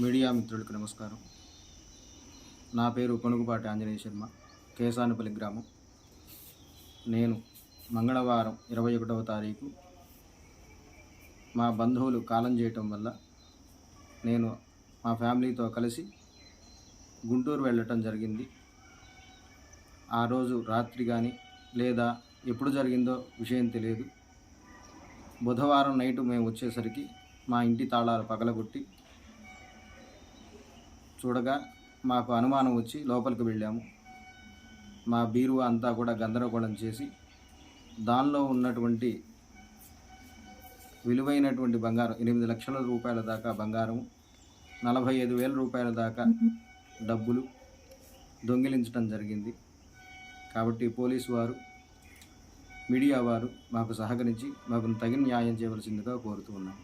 Media మిత్రులకు నమస్కారం. నా పేరు కొనుగుపాటి ఆంజనేయ శర్మ, కేసానపల్లి గ్రామం. నేను మంగళవారం 21వ తారీఖు మా బంధువులు కాలం చేయటం వల్ల నేను మా ఫ్యామిలీతో కలిసి గుంటూరు వెళ్ళటం జరిగింది. ఆ రోజు రాత్రి కానీ లేదా ఎప్పుడు జరిగిందో విషయం తెలియదు. బుధవారం నైటు మేము వచ్చేసరికి మా ఇంటి తాళాలు పగలగొట్టి చూడగా మాకు అనుమానం వచ్చి లోపలికి వెళ్ళాము. మా బీరువా అంతా కూడా గందరగోళం చేసి దానిలో ఉన్నటువంటి విలువైనటువంటి బంగారం 8 లక్షల రూపాయల దాకా బంగారము, 45,000 రూపాయల దాకా డబ్బులు దొంగిలించడం జరిగింది. కాబట్టి పోలీసు వారు, మీడియా వారు మాకు సహకరించి మాకు తగిన న్యాయం చేయవలసిందిగా కోరుతూ ఉన్నాము.